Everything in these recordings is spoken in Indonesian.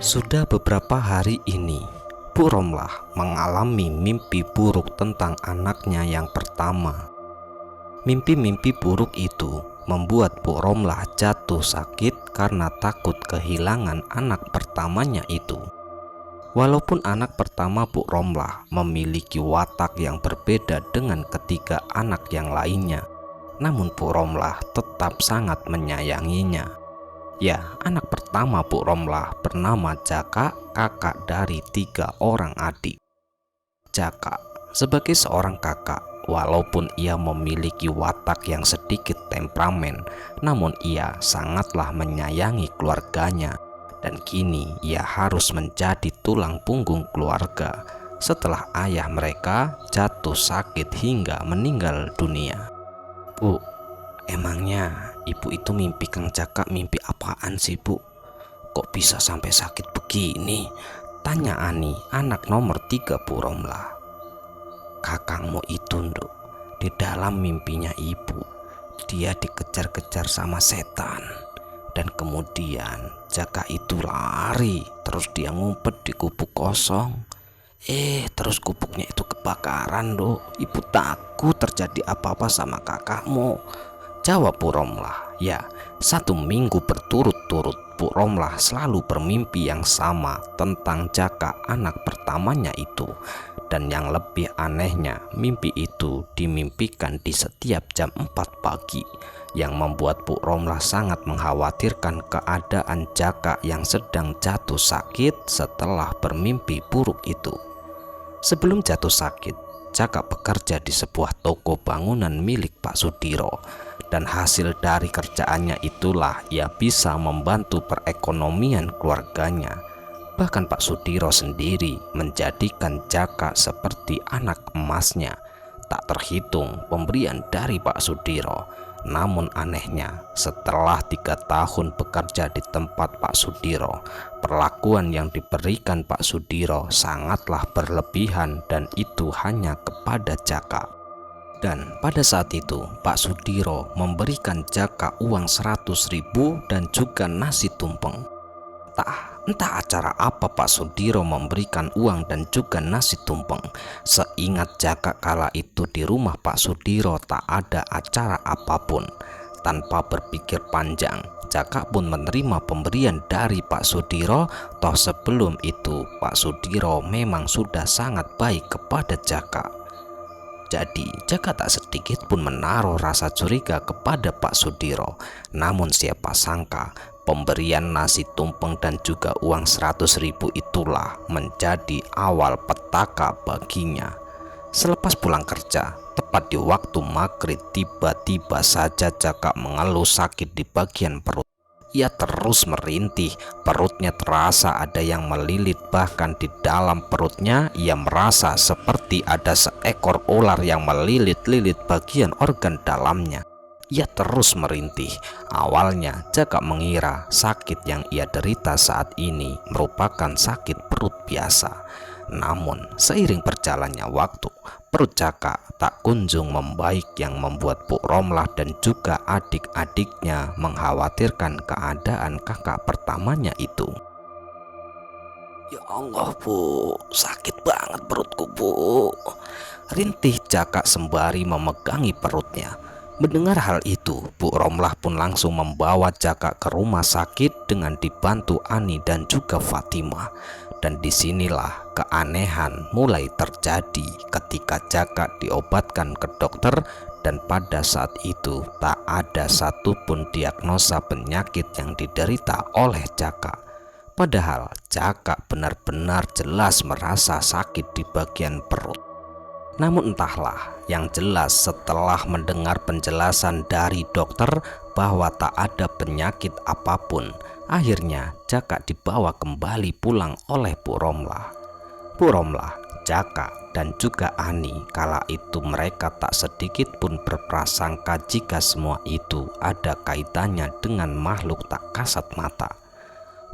Sudah beberapa hari ini, Bu Romlah mengalami mimpi buruk tentang anaknya yang pertama. Mimpi-mimpi buruk itu membuat Bu Romlah jatuh sakit karena takut kehilangan anak pertamanya itu. Walaupun anak pertama Bu Romlah memiliki watak yang berbeda dengan ketiga anak yang lainnya, namun Bu Romlah tetap sangat menyayanginya. Ya, anak pertama Bu Romlah bernama Jaka, kakak dari 3 orang adik. Jaka sebagai seorang kakak, walaupun ia memiliki watak yang sedikit temperamen, namun ia sangatlah menyayangi keluarganya. Dan kini ia harus menjadi tulang punggung keluarga setelah ayah mereka jatuh sakit hingga meninggal dunia. Bu, emangnya ibu itu mimpi Kang Jaka mimpi apaan sih, Bu? Kok bisa sampai sakit begini? Tanya Ani, anak nomor 3 Bu Romlah. Kakangmu itu, Nduk, di dalam mimpinya ibu, dia dikejar-kejar sama setan. Dan kemudian Jaka itu lari, terus dia ngumpet di gubuk kosong. Terus gubuknya itu kebakaran, Nduk. Ibu takut terjadi apa-apa sama kakakmu, jawab Bu Romlah. Ya, 1 minggu berturut-turut Bu Romlah selalu bermimpi yang sama tentang Jaka anak pertamanya itu. Dan yang lebih anehnya, mimpi itu dimimpikan di setiap jam 4 pagi, yang membuat Bu Romlah sangat mengkhawatirkan keadaan Jaka yang sedang jatuh sakit setelah bermimpi buruk itu. Sebelum jatuh sakit, Jaka bekerja di sebuah toko bangunan milik Pak Sudiro. Dan hasil dari kerjaannya itulah ia bisa membantu perekonomian keluarganya. Bahkan Pak Sudiro sendiri menjadikan Jaka seperti anak emasnya. Tak terhitung pemberian dari Pak Sudiro. Namun anehnya, setelah 3 tahun bekerja di tempat Pak Sudiro, perlakuan yang diberikan Pak Sudiro sangatlah berlebihan, dan itu hanya kepada Jaka. Dan pada saat itu Pak Sudiro memberikan Jaka uang 100.000 dan juga nasi tumpeng. Entah acara apa Pak Sudiro memberikan uang dan juga nasi tumpeng. Seingat Jaka kala itu di rumah Pak Sudiro tak ada acara apapun. Tanpa berpikir panjang, Jaka pun menerima pemberian dari Pak Sudiro. Toh sebelum itu Pak Sudiro memang sudah sangat baik kepada Jaka. Jadi Jaka tak sedikit pun menaruh rasa curiga kepada Pak Sudiro. Namun siapa sangka pemberian nasi tumpeng dan juga uang 100.000 itulah menjadi awal petaka baginya. Selepas pulang kerja, tepat di waktu maghrib, tiba-tiba saja Jaka mengeluh sakit di bagian perut. Ia terus merintih, perutnya terasa ada yang melilit, bahkan di dalam perutnya ia merasa seperti ada seekor ular yang melilit-lilit bagian organ dalamnya. Ia terus merintih. Awalnya Jaka mengira sakit yang ia derita saat ini merupakan sakit perut biasa. Namun seiring berjalannya waktu, perut Jaka tak kunjung membaik, yang membuat Bu Romlah dan juga adik-adiknya mengkhawatirkan keadaan kakak pertamanya itu. Ya Allah, Bu, sakit banget perutku, Bu, rintih Jaka sembari memegangi perutnya. Mendengar hal itu, Bu Romlah pun langsung membawa Jaka ke rumah sakit dengan dibantu Ani dan juga Fatimah. Dan disinilah keanehan mulai terjadi ketika Jaka diobatkan ke dokter, dan pada saat itu tak ada satupun diagnosa penyakit yang diderita oleh Jaka. Padahal Jaka benar-benar jelas merasa sakit di bagian perut. Namun entahlah, yang jelas setelah mendengar penjelasan dari dokter bahwa tak ada penyakit apapun, akhirnya Jaka dibawa kembali pulang oleh Bu Romlah. Bu Romlah, Jaka, dan juga Ani kala itu mereka tak sedikit pun berprasangka jika semua itu ada kaitannya dengan makhluk tak kasat mata.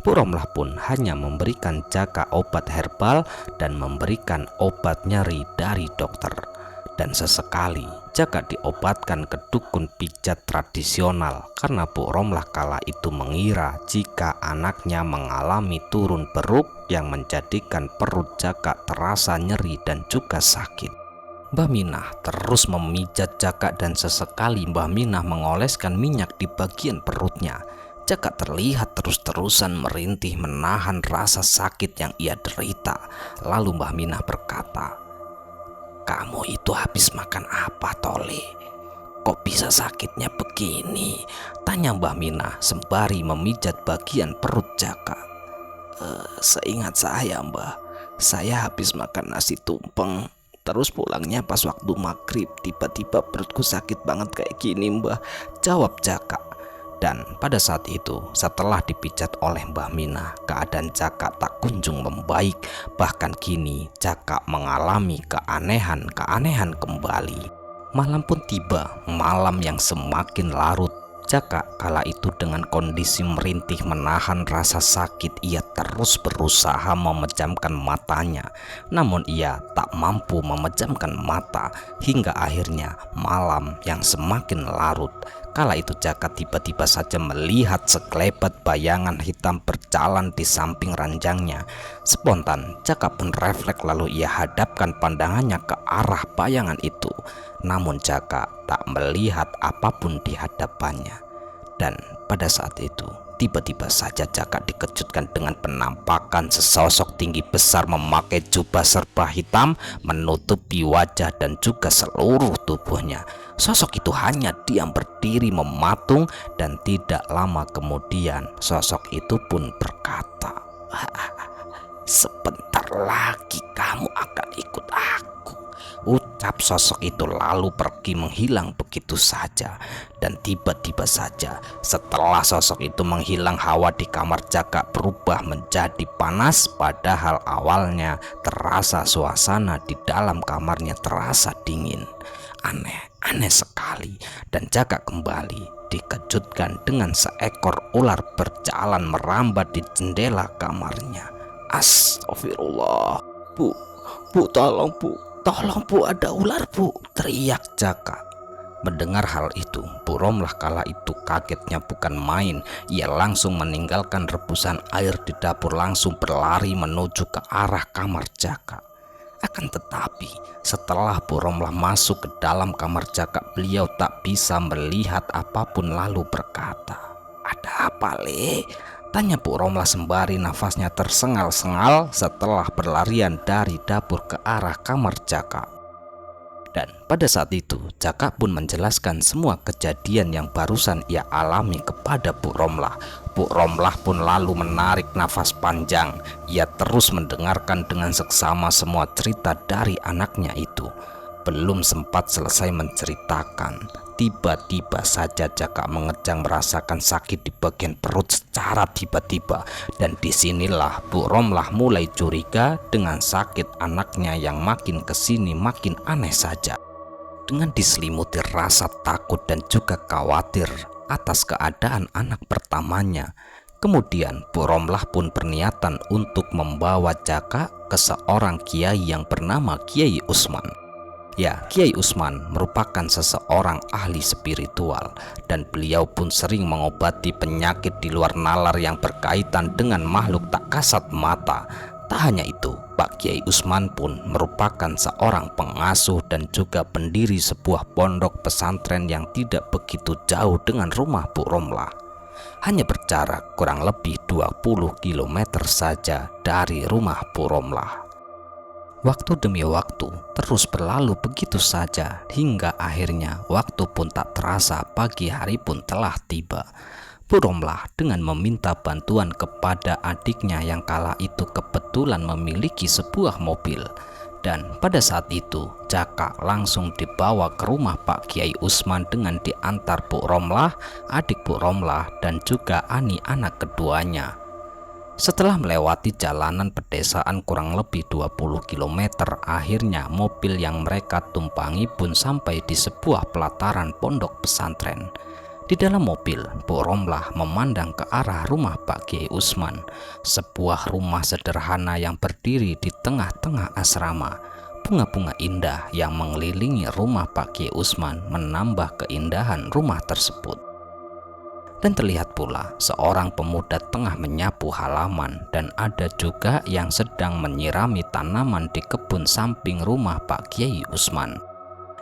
Bu Romlah pun hanya memberikan Jaka obat herbal dan memberikan obat nyeri dari dokter. Dan sesekali Jaka diobatkan ke dukun pijat tradisional karena Bu Romlah kala itu mengira jika anaknya mengalami turun beruk yang menjadikan perut Jaka terasa nyeri dan juga sakit. Mbah Minah terus memijat Jaka dan sesekali Mbah Minah mengoleskan minyak di bagian perutnya. Jaka terlihat terus-terusan merintih menahan rasa sakit yang ia derita. Lalu Mbah Minah berkata, "Kamu itu habis makan apa, Tole? Kok bisa sakitnya begini?" tanya Mbah Minah sembari memijat bagian perut Jaka. Seingat saya, Mbah, saya habis makan nasi tumpeng. Terus pulangnya pas waktu maghrib, tiba-tiba perutku sakit banget kayak gini, Mbah," jawab Jaka. Dan pada saat itu, setelah dipijat oleh Mbah Minah, keadaan Jaka tak kunjung membaik. Bahkan kini Jaka mengalami keanehan kembali. Malam pun tiba, malam yang semakin larut. Jaka kala itu dengan kondisi merintih menahan rasa sakit, ia terus berusaha memejamkan matanya. Namun ia tak mampu memejamkan mata hingga akhirnya malam yang semakin larut. Kala itu Jaka tiba-tiba saja melihat sekelebat bayangan hitam berjalan di samping ranjangnya. Spontan Jaka pun refleks lalu ia hadapkan pandangannya ke arah bayangan itu. Namun Jaka tak melihat apapun di hadapannya. Dan pada saat itu tiba-tiba saja Jaka dikejutkan dengan penampakan sesosok tinggi besar memakai jubah serba hitam menutupi wajah dan juga seluruh tubuhnya. Sosok itu hanya diam berdiri mematung dan tidak lama kemudian sosok itu pun berkata, "Sebentar lagi kamu akan ikut aku." Ucap sosok itu lalu pergi menghilang begitu saja. Dan tiba-tiba saja setelah sosok itu menghilang, hawa di kamar Jaka berubah menjadi panas. Padahal awalnya terasa suasana di dalam kamarnya terasa dingin. Aneh sekali. Dan Jaka kembali dikejutkan dengan seekor ular berjalan merambat di jendela kamarnya. "Astagfirullah, Bu, tolong Bu, ada ular Bu," teriak Jaka. Mendengar hal itu, Bu Romlah kala itu kagetnya bukan main. Ia langsung meninggalkan rebusan air di dapur, langsung berlari menuju ke arah kamar Jaka. Akan tetapi setelah Bu Romlah masuk ke dalam kamar Jaka, beliau tak bisa melihat apapun lalu berkata, "Ada apa, Le?" tanya Bu Romlah sembari nafasnya tersengal-sengal setelah berlarian dari dapur ke arah kamar Jaka. Dan pada saat itu Jaka pun menjelaskan semua kejadian yang barusan ia alami kepada Bu Romlah. Bu Romlah pun lalu menarik nafas panjang. Ia terus mendengarkan dengan seksama semua cerita dari anaknya itu. Belum sempat selesai menceritakan, tiba-tiba saja Jaka mengejang merasakan sakit di bagian perut secara tiba-tiba. Dan disinilah Bu Romlah mulai curiga dengan sakit anaknya yang makin kesini makin aneh saja. Dengan diselimuti rasa takut dan juga khawatir atas keadaan anak pertamanya, kemudian Bu Romlah pun berniatan untuk membawa Jaka ke seorang kiai yang bernama Kiai Usman. Ya, Kiai Usman merupakan seseorang ahli spiritual dan beliau pun sering mengobati penyakit di luar nalar yang berkaitan dengan makhluk tak kasat mata. Tak hanya itu, Pak Kiai Usman pun merupakan seorang pengasuh dan juga pendiri sebuah pondok pesantren yang tidak begitu jauh dengan rumah Bu Romlah. Hanya berjarak kurang lebih 20 km saja dari rumah Bu Romlah. Waktu demi waktu terus berlalu begitu saja hingga akhirnya waktu pun tak terasa, pagi hari pun telah tiba. Bu Romlah dengan meminta bantuan kepada adiknya yang kala itu kebetulan memiliki sebuah mobil. Dan pada saat itu Jaka langsung dibawa ke rumah Pak Kiai Usman dengan diantar Bu Romlah, adik Bu Romlah dan juga Ani anak keduanya. Setelah melewati jalanan pedesaan kurang lebih 20 km, akhirnya mobil yang mereka tumpangi pun sampai di sebuah pelataran pondok pesantren. Di dalam mobil, Bu Romlah memandang ke arah rumah Pak Kiai Usman, sebuah rumah sederhana yang berdiri di tengah-tengah asrama. Bunga-bunga indah yang mengelilingi rumah Pak Kiai Usman menambah keindahan rumah tersebut. Dan terlihat pula seorang pemuda tengah menyapu halaman, dan ada juga yang sedang menyirami tanaman di kebun samping rumah Pak Kiai Usman.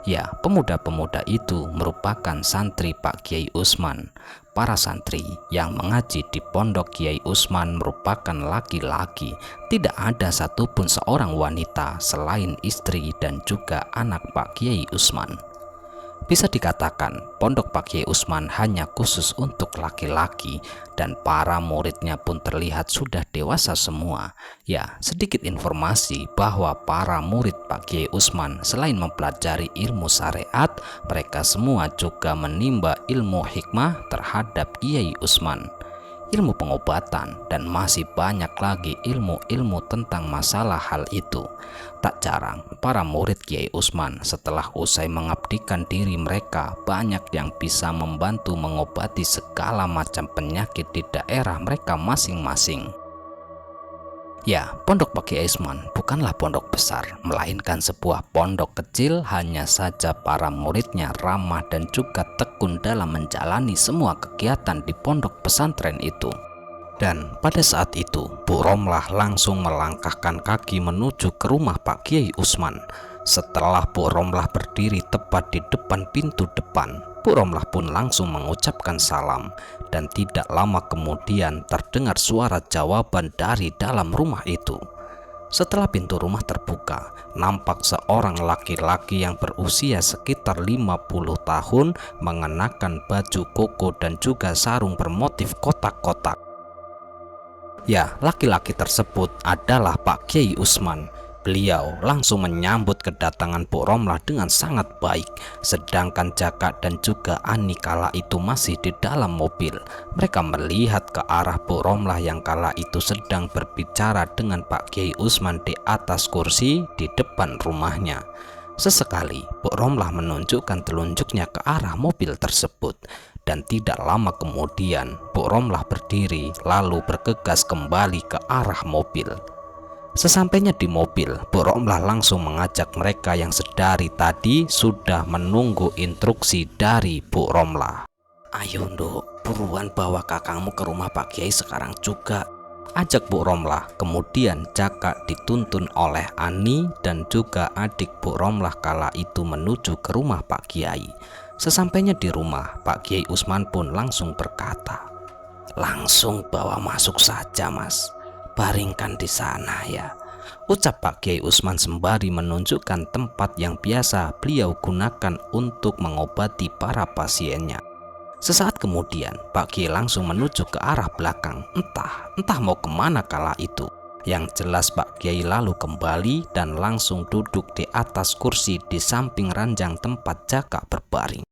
Ya, pemuda-pemuda itu merupakan santri Pak Kiai Usman. Para santri yang mengaji di pondok Kiai Usman merupakan laki-laki. Tidak ada satupun seorang wanita selain istri dan juga anak Pak Kiai Usman. Bisa dikatakan pondok Pak Kiai Usman hanya khusus untuk laki-laki, dan para muridnya pun terlihat sudah dewasa semua. Ya, sedikit informasi bahwa para murid Pak Kiai Usman selain mempelajari ilmu syariat, mereka semua juga menimba ilmu hikmah terhadap Kiai Usman, ilmu pengobatan, dan masih banyak lagi ilmu-ilmu tentang masalah hal itu. Tak jarang para murid Kiai Usman setelah usai mengabdikan diri mereka, banyak yang bisa membantu mengobati segala macam penyakit di daerah mereka masing-masing. Ya, pondok Pak Kiai Usman bukanlah pondok besar, melainkan sebuah pondok kecil. Hanya saja para muridnya ramah dan juga tekun dalam menjalani semua kegiatan di pondok pesantren itu. Dan pada saat itu, Bu Romlah langsung melangkahkan kaki menuju ke rumah Pak Kiai Usman. Setelah Bu Romlah berdiri tepat di depan pintu depan, Bu Romlah pun langsung mengucapkan salam. Dan tidak lama kemudian terdengar suara jawaban dari dalam rumah itu. Setelah pintu rumah terbuka, nampak seorang laki-laki yang berusia sekitar 50 tahun mengenakan baju koko dan juga sarung bermotif kotak-kotak. Ya, laki-laki tersebut adalah Pak Kiai Usman. Beliau langsung menyambut kedatangan Bu Romlah dengan sangat baik. Sedangkan Jaka dan juga Ani kala itu masih di dalam mobil. Mereka melihat ke arah Bu Romlah yang kala itu sedang berbicara dengan Pak Kiai Usman di atas kursi di depan rumahnya. Sesekali Bu Romlah menunjukkan telunjuknya ke arah mobil tersebut. Dan tidak lama kemudian Bu Romlah berdiri lalu bergegas kembali ke arah mobil. Sesampainya di mobil, Bu Romlah langsung mengajak mereka yang sedari tadi sudah menunggu instruksi dari Bu Romlah. "Ayo Nduk, buruan bawa kakangmu ke rumah Pak Kiai sekarang juga," ajak Bu Romlah. Kemudian Jaka dituntun oleh Ani dan juga adik Bu Romlah kala itu menuju ke rumah Pak Kiai. Sesampainya di rumah, Pak Kiai Usman pun langsung berkata, "Langsung bawa masuk saja Mas, baringkan di sana ya," ucap Pak Kiai Usman sembari menunjukkan tempat yang biasa beliau gunakan untuk mengobati para pasiennya. Sesaat kemudian Pak Kiai langsung menuju ke arah belakang, entah mau kemana kala itu. Yang jelas Pak Kiai lalu kembali dan langsung duduk di atas kursi di samping ranjang tempat Jaka berbaring.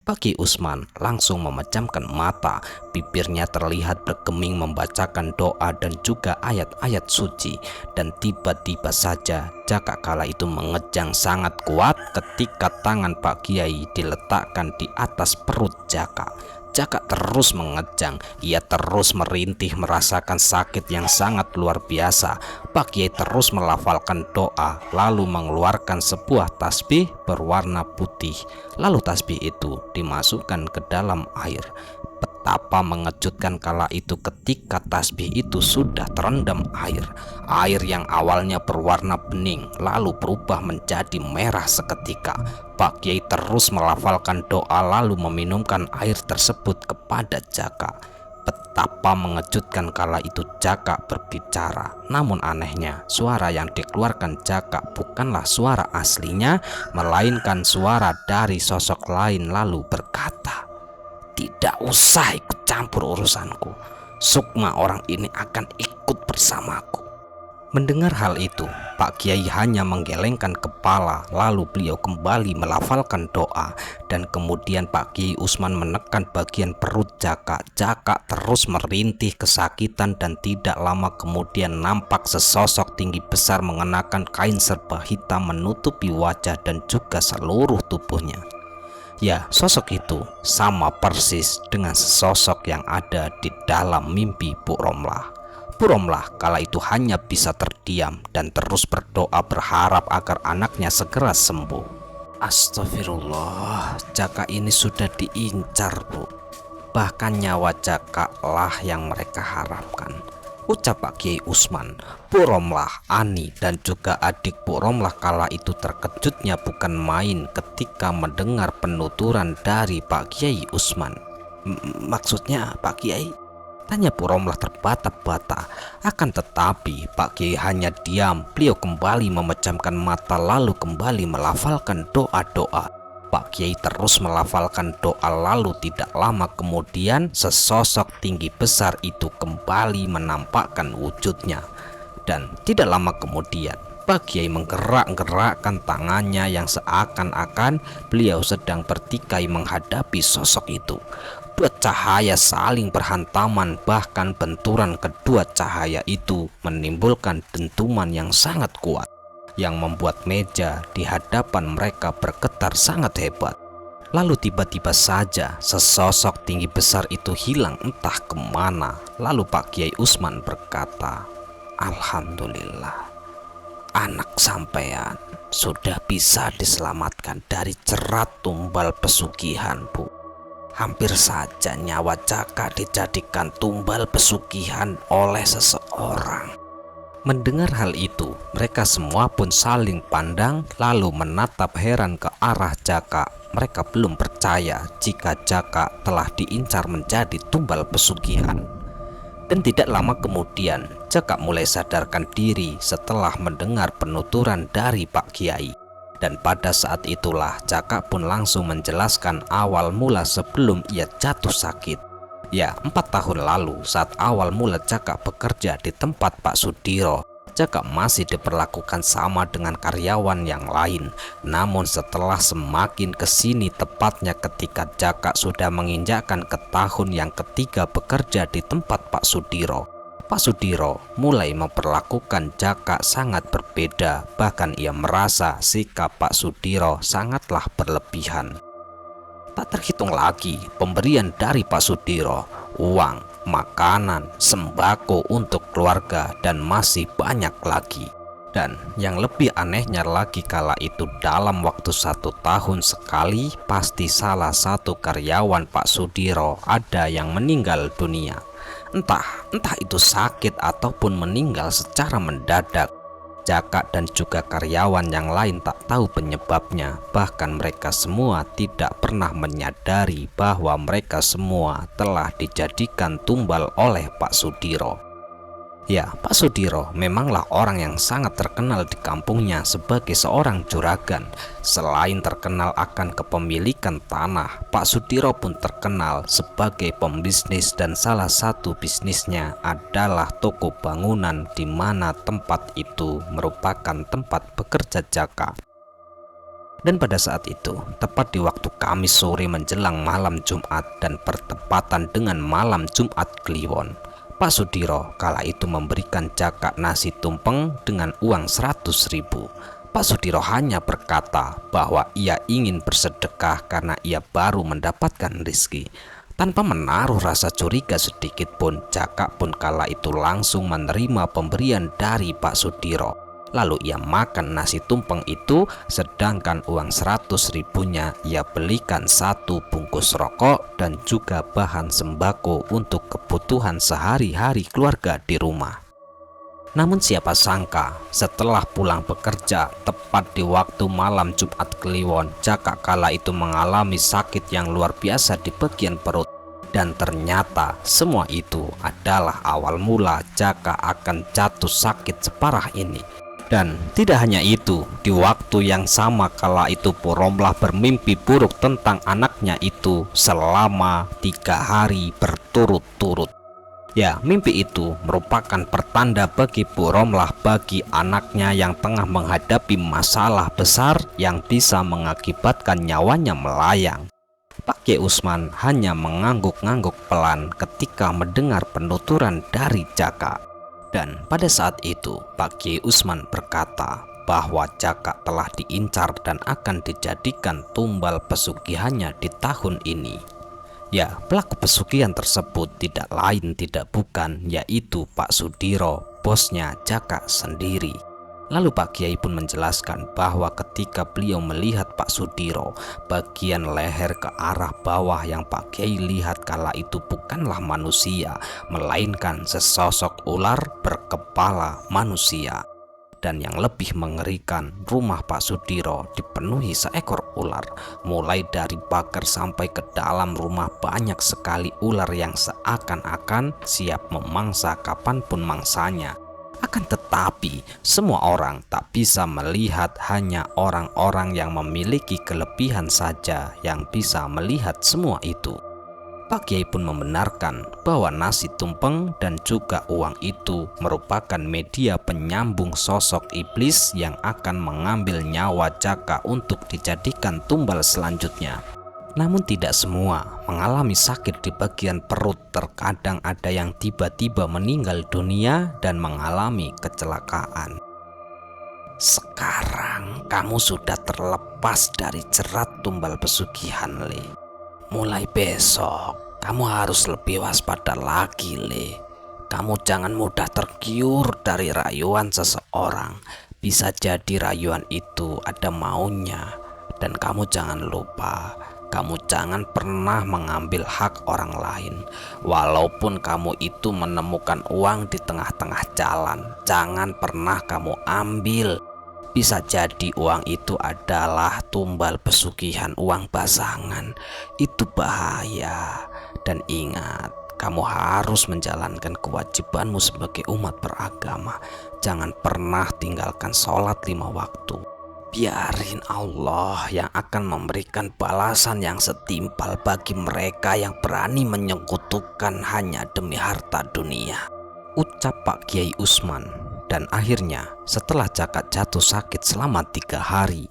Pak Kiai Usman langsung memejamkan mata, bibirnya terlihat bergeming membacakan doa dan juga ayat-ayat suci. Dan tiba-tiba saja Jaka kala itu mengejang sangat kuat ketika tangan Pak Kiai diletakkan di atas perut Jaka. Jaka terus mengejang, ia terus merintih merasakan sakit yang sangat luar biasa. Pak Kiai terus melafalkan doa lalu mengeluarkan sebuah tasbih berwarna putih. Lalu tasbih itu dimasukkan ke dalam air. Betapa mengejutkan kala itu ketika tasbih itu sudah terendam air. Air yang awalnya berwarna bening lalu berubah menjadi merah seketika. Pak Kiai terus melafalkan doa lalu meminumkan air tersebut kepada Jaka. Betapa mengejutkan kala itu Jaka berbicara. Namun anehnya, suara yang dikeluarkan Jaka bukanlah suara aslinya, melainkan suara dari sosok lain lalu berkata, "Tidak usah ikut campur urusanku. Sukma orang ini akan ikut bersamaku." Mendengar hal itu, Pak Kiai hanya menggelengkan kepala lalu beliau kembali melafalkan doa. Dan kemudian Pak Kiai Usman menekan bagian perut Jaka. Jaka terus merintih kesakitan dan tidak lama kemudian nampak sesosok tinggi besar mengenakan kain serba hitam menutupi wajah dan juga seluruh tubuhnya. Ya, sosok itu sama persis dengan sesosok yang ada di dalam mimpi Bu Romlah. Puromlah kala itu hanya bisa terdiam dan terus berdoa berharap agar anaknya segera sembuh. Astagfirullah, Jaka ini sudah diincar, Bu. Bahkan nyawa Jaka lah yang mereka harapkan, ucap Pak Kiai Usman. Puromlah, Ani dan juga adik Puromlah kala itu terkejutnya bukan main ketika mendengar penuturan dari Pak Kiai Usman. Maksudnya Pak Kiai? Tanya Puromlah terbata-bata. Akan tetapi Pak Kiai hanya diam. Beliau kembali memejamkan mata lalu kembali melafalkan doa-doa. Pak Kiai terus melafalkan doa, lalu tidak lama kemudian sesosok tinggi besar itu kembali menampakkan wujudnya. Dan tidak lama kemudian Pak Kiai menggerak-gerakkan tangannya yang seakan-akan beliau sedang bertikai menghadapi sosok itu. Dua cahaya saling berhantaman, bahkan benturan kedua cahaya itu menimbulkan dentuman yang sangat kuat yang membuat meja di hadapan mereka bergetar sangat hebat. Lalu tiba-tiba saja sesosok tinggi besar itu hilang entah kemana. Lalu Pak Kiai Usman berkata, "Alhamdulillah, anak sampean sudah bisa diselamatkan dari jerat tumbal pesugihan, Bu. Hampir saja nyawa Jaka dijadikan tumbal pesugihan oleh seseorang." Mendengar hal itu, mereka semua pun saling pandang lalu menatap heran ke arah Jaka. Mereka belum percaya jika Jaka telah diincar menjadi tumbal pesugihan. Dan tidak lama kemudian Jaka mulai sadarkan diri setelah mendengar penuturan dari Pak Kiai. Dan pada saat itulah Jaka pun langsung menjelaskan awal mula sebelum ia jatuh sakit. Ya, 4 tahun lalu saat awal mula Jaka bekerja di tempat Pak Sudiro, Jaka masih diperlakukan sama dengan karyawan yang lain. Namun setelah semakin kesini, tepatnya ketika Jaka sudah menginjakkan ke tahun yang ketiga bekerja di tempat Pak Sudiro, Pak Sudiro mulai memperlakukan Jaka sangat berbeda. Bahkan ia merasa sikap Pak Sudiro sangatlah berlebihan. Tak terhitung lagi pemberian dari Pak Sudiro, uang, makanan, sembako untuk keluarga, dan masih banyak lagi. Dan yang lebih anehnya lagi kala itu dalam waktu 1 tahun sekali pasti salah satu karyawan Pak Sudiro ada yang meninggal dunia. Entah itu sakit ataupun meninggal secara mendadak. Jaka dan juga karyawan yang lain tak tahu penyebabnya. Bahkan mereka semua tidak pernah menyadari bahwa mereka semua telah dijadikan tumbal oleh Pak Sudiro. Ya, Pak Sudiro memanglah orang yang sangat terkenal di kampungnya sebagai seorang juragan. Selain terkenal akan kepemilikan tanah, Pak Sudiro pun terkenal sebagai pembisnis, dan salah satu bisnisnya adalah toko bangunan, di mana tempat itu merupakan tempat bekerja Jaka. Dan pada saat itu, tepat di waktu Kamis sore menjelang malam Jumat dan bertepatan dengan malam Jumat Kliwon, Pak Sudiro kala itu memberikan Jaka nasi tumpeng dengan uang 100.000. Pak Sudiro hanya berkata bahwa ia ingin bersedekah karena ia baru mendapatkan rezeki. Tanpa menaruh rasa curiga sedikit pun, Jaka pun kala itu langsung menerima pemberian dari Pak Sudiro. Lalu ia makan nasi tumpeng itu, sedangkan uang 100.000-nya ia belikan 1 bungkus rokok dan juga bahan sembako untuk kebutuhan sehari-hari keluarga di rumah. Namun siapa sangka setelah pulang bekerja tepat di waktu malam Jumat Kliwon, Jaka kala itu mengalami sakit yang luar biasa di bagian perut. Dan ternyata semua itu adalah awal mula Jaka akan jatuh sakit separah ini. Dan tidak hanya itu, di waktu yang sama kala itu Puromlah bermimpi buruk tentang anaknya itu selama 3 hari berturut-turut. Ya, mimpi itu merupakan pertanda bagi Puromlah bagi anaknya yang tengah menghadapi masalah besar yang bisa mengakibatkan nyawanya melayang. Pak Kiai Usman hanya mengangguk-angguk pelan ketika mendengar penuturan dari Jaka. Dan pada saat itu Pak Kiai Usman berkata bahwa Jaka telah diincar dan akan dijadikan tumbal pesugihannya di tahun ini. Ya, pelaku pesugihan tersebut tidak lain tidak bukan yaitu Pak Sudiro, bosnya Jaka sendiri. Lalu Pak Kiai pun menjelaskan bahwa ketika beliau melihat Pak Sudiro, bagian leher ke arah bawah yang Pak Kiai lihat kala itu bukanlah manusia, melainkan sesosok ular berkepala manusia. Dan yang lebih mengerikan, rumah Pak Sudiro dipenuhi seekor ular. Mulai dari pagar sampai ke dalam rumah banyak sekali ular yang seakan-akan siap memangsa kapanpun mangsanya. Akan tetapi, semua orang tak bisa melihat, hanya orang-orang yang memiliki kelebihan saja yang bisa melihat semua itu. Pak Kiai pun membenarkan bahwa nasi tumpeng dan juga uang itu merupakan media penyambung sosok iblis yang akan mengambil nyawa Jaka untuk dijadikan tumbal selanjutnya. Namun tidak semua mengalami sakit di bagian perut, terkadang ada yang tiba-tiba meninggal dunia dan mengalami kecelakaan. Sekarang kamu sudah terlepas dari jerat tumbal pesugihan, Le. Mulai besok kamu harus lebih waspada lagi, Le. Kamu jangan mudah tergiur dari rayuan seseorang. Bisa jadi rayuan itu ada maunya. Dan kamu jangan lupa, kamu jangan pernah mengambil hak orang lain. Walaupun kamu itu menemukan uang di tengah-tengah jalan, jangan pernah kamu ambil. Bisa jadi uang itu adalah tumbal pesugihan, uang basangan. Itu bahaya. Dan ingat, kamu harus menjalankan kewajibanmu sebagai umat beragama. Jangan pernah tinggalkan sholat 5 waktu. Biarin Allah yang akan memberikan balasan yang setimpal bagi mereka yang berani menyekutukan hanya demi harta dunia, ucap Pak Kiai Usman. Dan akhirnya setelah Jaka jatuh sakit selama 3 hari,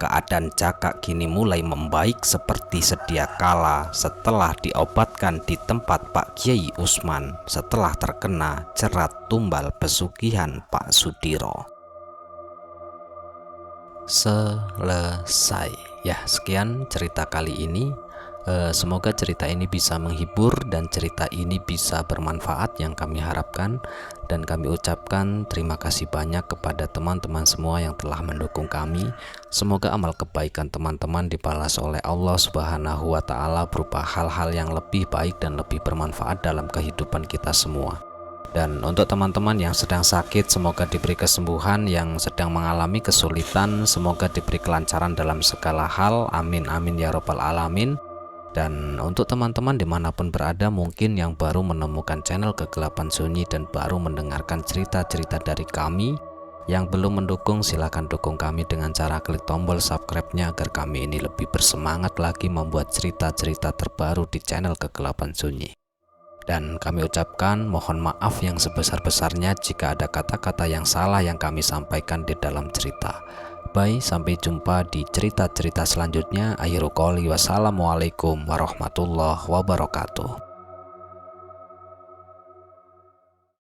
keadaan Jaka kini mulai membaik seperti sedia kala setelah diobatkan di tempat Pak Kiai Usman setelah terkena jerat tumbal pesugihan Pak Sudiro. Selesai. Ya, sekian cerita kali ini. Semoga cerita ini bisa menghibur dan cerita ini bisa bermanfaat yang kami harapkan. Dan kami ucapkan terima kasih banyak kepada teman-teman semua yang telah mendukung kami. Semoga amal kebaikan teman-teman dibalas oleh Allah Subhanahu wa Ta'ala berupa hal-hal yang lebih baik dan lebih bermanfaat dalam kehidupan kita semua. Dan untuk teman-teman yang sedang sakit, semoga diberi kesembuhan. Yang sedang mengalami kesulitan, semoga diberi kelancaran dalam segala hal. Amin amin ya robbal alamin. Dan untuk teman-teman dimanapun berada, mungkin yang baru menemukan channel Kegelapan Sunyi dan baru mendengarkan cerita-cerita dari kami, yang belum mendukung silahkan dukung kami dengan cara klik tombol subscribe-nya agar kami ini lebih bersemangat lagi membuat cerita-cerita terbaru di channel Kegelapan Sunyi. Dan kami ucapkan mohon maaf yang sebesar-besarnya jika ada kata-kata yang salah yang kami sampaikan di dalam cerita. Bye, sampai jumpa di cerita-cerita selanjutnya. Akhirul qouli wassalamualaikum warahmatullahi wabarakatuh.